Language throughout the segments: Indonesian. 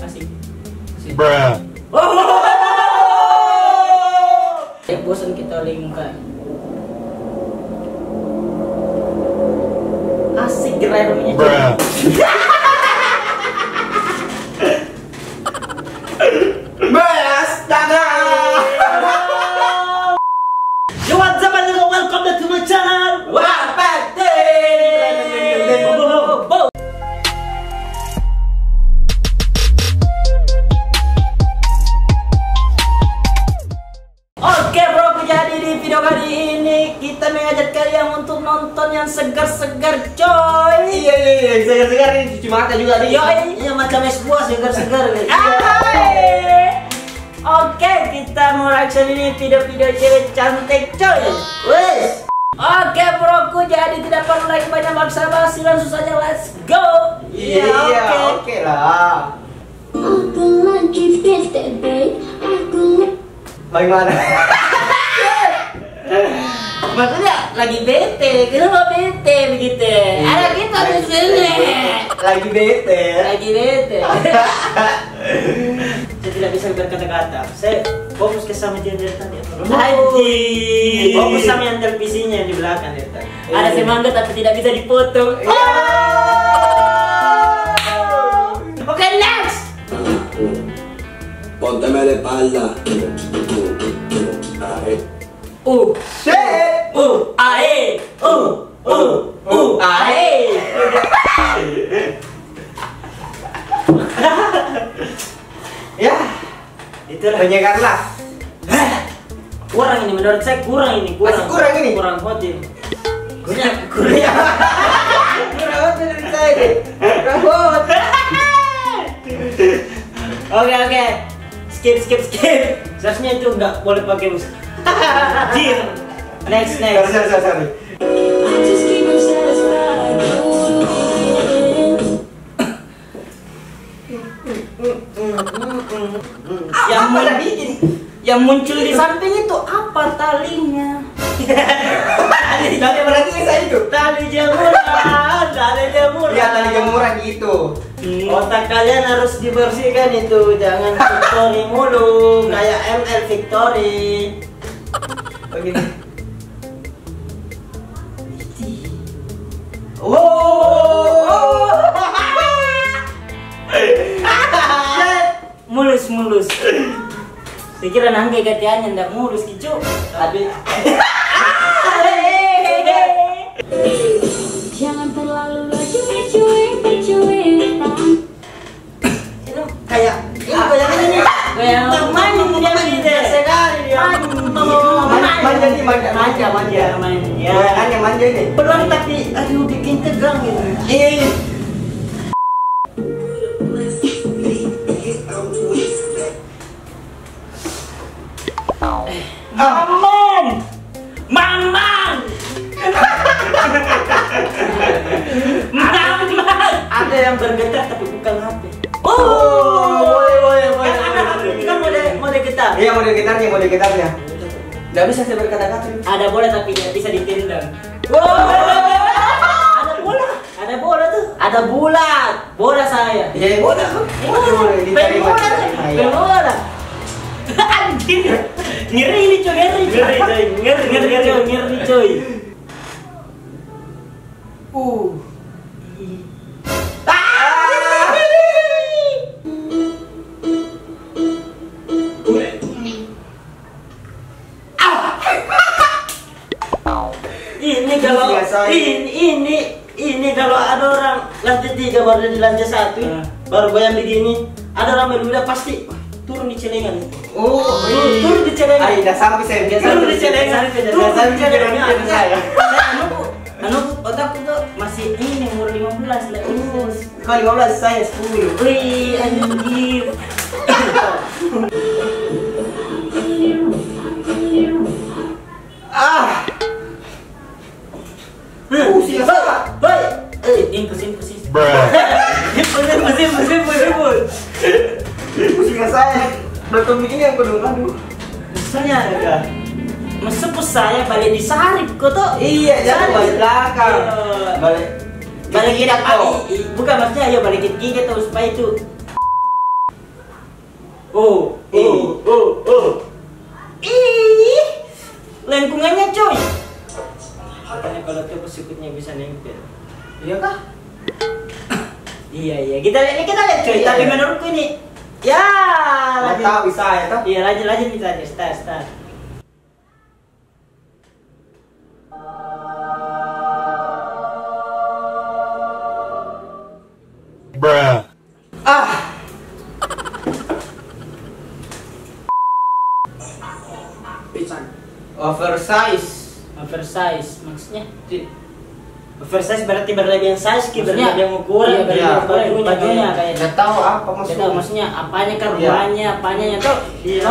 Asik. Bruh. Bosan kita lingkar. Asik gerainya. Bruh. Astaga. Yo, what's up, and welcome back to my channel. Wapate. Oke bro, jadi di video kali ini kita mengajak kalian untuk nonton yang segar-segar coy. Iya, segar-segar ini cuci mata juga nih. Yo, iya macam es buah segar-segar guys. Oke, kita mau reaction ini video-video cewek cantik coy. Wes. Oke broku, jadi tidak perlu lagi banyak basa-basi, langsung saja let's go. Iya, oke lah. Aku lagi bete, babe. Bagaimana? Maksudnya lagi bete, kenapa bete begitu? Ada kita di sini. Lagi bete. Lagi bete. Saya tidak bisa berkata-kata. Saya fokus ke sama dia dari tadi. Haji. Fokus sama yang televisinya di belakang dia tadi. Ada semangga tapi tidak bisa dipotong. Oke, next. Pónteme de espalda. Ahí. Shit. Ae. Ae. Ya, Itulah. penyegarlah. Kurang ini, menurut saya kurang ini. Masih kurang ini? Kurang hotin. Kurang. Kurang dari saya nih. Kurang. Oke. Skip. Seharusnya itu nggak boleh pakai musik. Jir. Next. Sorry. I just keep her satisfied. Yang muncul di samping itu apa talinya? Tali berarti saya itu. Tali jemuran. Iya, tali jemuran gitu. Otak kalian harus dibersihkan itu, jangan Victory mulu kayak ML Victory. Begini. Mulus. Pikiran angge gatiannya ndak mulus kicu. Tapi Jangan terlalu cuek. itu kayak kayak manja sekali dia. Manja. Goyangannya manja ini. Belum tapi aduh bikin tegang gitu. Iya. Mamang. Ada yang bergetar tapi bukan HP. Boleh. Kan mode getar. Iya, mode gitarnya. Nggak bisa saya berkata-kata. Ada bola tapi tidak bisa ditendang. Ada bola tuh. Ada bulat. Bola saya. Iya, bola. Bola. Anjing. Ngeri ini coy, ngeri coy. Ini kalau ini kalau ada orang lantai 3 baru di lantai 1 baru goyang begini, ada orang berbeda pasti turun di celengan. Turun di celengan. Ay, dah sampai saya biasa. Turun di celengan. Saya. Otakku tuh masih ini umur 15 lah. Kau 15, saya 10. Wih, anjir. Impus. Bruh. Impus. Pusing saya. Belum begini yang kedua. Aduh. Misalnya ada mesepus saya balik di Sarip kok tuh. Iya, jangan balik belakang. Balik kita kok. bukan maksudnya ayo balikin gigi tuh supaya itu Oh. Ih, lengkungannya coy. Makanya kalau tuh sikutnya bisa nempel. Iya kah? Iya, kita lihat coy. Iya, Tapi iya. menurutku ini, ya Nggak tahu bisa ya toh? Iya, lanjut kita aja. Start. Bruh. Oversize maksudnya? Oversize berarti berlebihan size, berlebihan ukuran, iya, bajunya kayak. Nggak tahu apa Nggak tahu maksudnya apanya kan Iya. rumahnya, apanya ya tuh. Iya.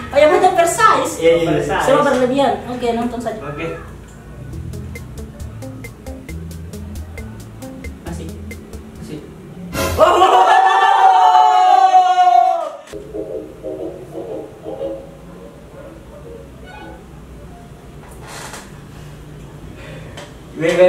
Oh ya macam oversize. Iya, iya. Oversize. Semua berlebihan. Oke, nonton saja. Oke. Masih.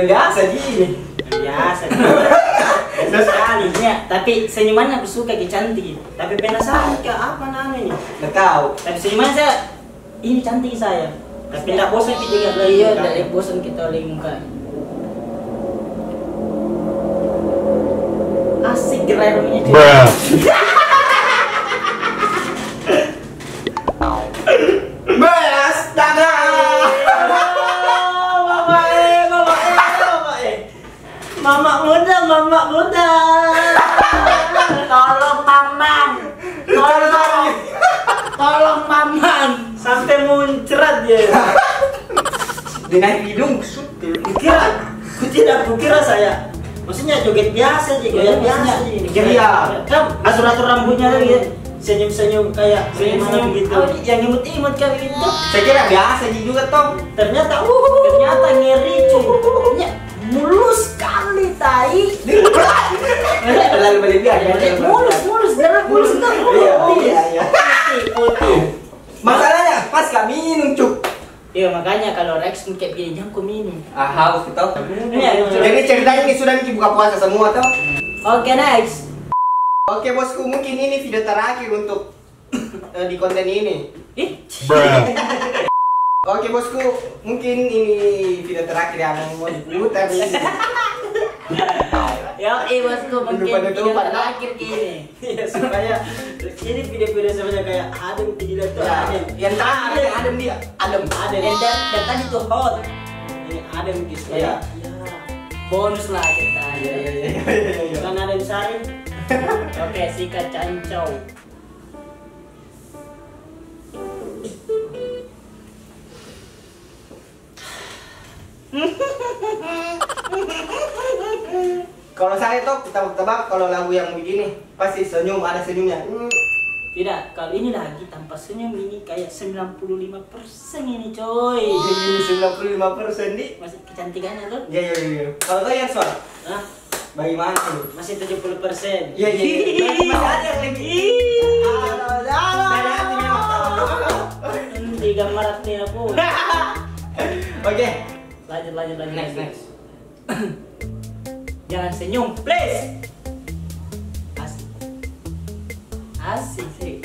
Biasa ji. Biasa sekali ya, tapi senyumannya aku suka cantik, tapi penasaran ke apa namanya. Nggak tahu. Tapi senyuman saya ini cantik saya, tapi tidak bosan kita lihat lagi. Iya, tidak bosan kita lihat muka. Asik gererongnya. Bruh. Astaga. Mama muda. Tolong mamang. Sampai muncrat dia. Dinaik hidung. Kukira saya. Maksudnya joget biasa aja, gaya biasa aja. Ceria. Kan atur-atur rambutnya lagi ya. Senyum-senyum kayak senyum gitu. Yang imut-imut kayak gitu. Saya kira biasa ji juga Tom. Ternyata ngeri cuy. Mulus sekali tai. Lalu balik dia aja. Mulus darah mulus itu. Iya. Putih. Masalahnya pas gak minum cuk. Iya makanya kalau Rex kayak gini jangan kau minum. Haus kita. Iya. Jadi ceritanya ini sudah Miki buka puasa semua toh. Oke next. Oke bosku, mungkin ini video terakhir untuk di konten ini. Bruh. Oke bosku, mungkin ini video terakhir yang mau diputar nih. Bosku mungkin video terakhir gini. Ya supaya ini video-video sebenarnya kayak adem tidak tuh adem. Yang terakhir yang adem dia, adem. Dan tadi tuh hot. Ini adem gitu. Iya. Bonus lah kita. Iya. Kan adem sari. Oke, sikat cancau. Kalau saya tuh tebak-tebak kalau lagu yang begini pasti senyum, ada senyumnya. Tidak, kalau ini lagi tanpa senyum ini kayak 95% ini coy. Ini 95% nih. Masih kecantikannya tuh. Iya. Kalau kalian soal, Hah? bagaimana nih? Masih 70%. Iya. Masih ada yang lagi. Di gambar nih aku. Oke. Lanjut. Next. Jangan senyum, please. Asik sih.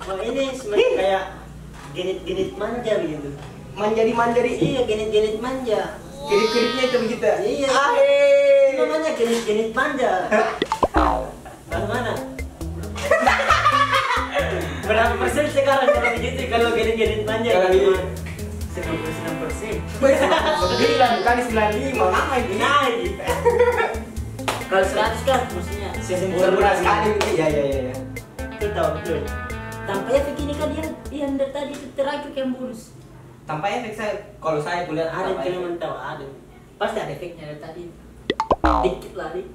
Oh ini semacam kayak genit-genit manja gitu. Manjari. Iya, genit-genit manja. Kirip-kiripnya itu begitu. Iya. Itu namanya genit-genit manja. Bagaimana? Berapa persen sekarang kalau begitu kalau genit-genit manja? Kalau ini 99%. 9 kali 95 naik. Kalau 100 kan maksudnya Sempurna sekali. Iya. Itu tahu betul. Tanpa efek ini kan dia yang dari tadi itu terakhir yang bonus. Tanpa efek kalau saya kulihat Ada tanpa yang efek. tahu ada. Pasti ada efeknya dari tadi. Dikit lah nih.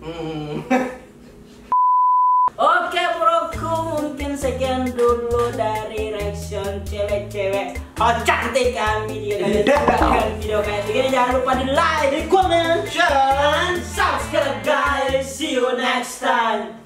Oke broku, mungkin sekian dulu dari reaction cewek-cewek cantik kami di video kayak begini. Jangan lupa di like, di comment, share, and subscribe guys. See you next time.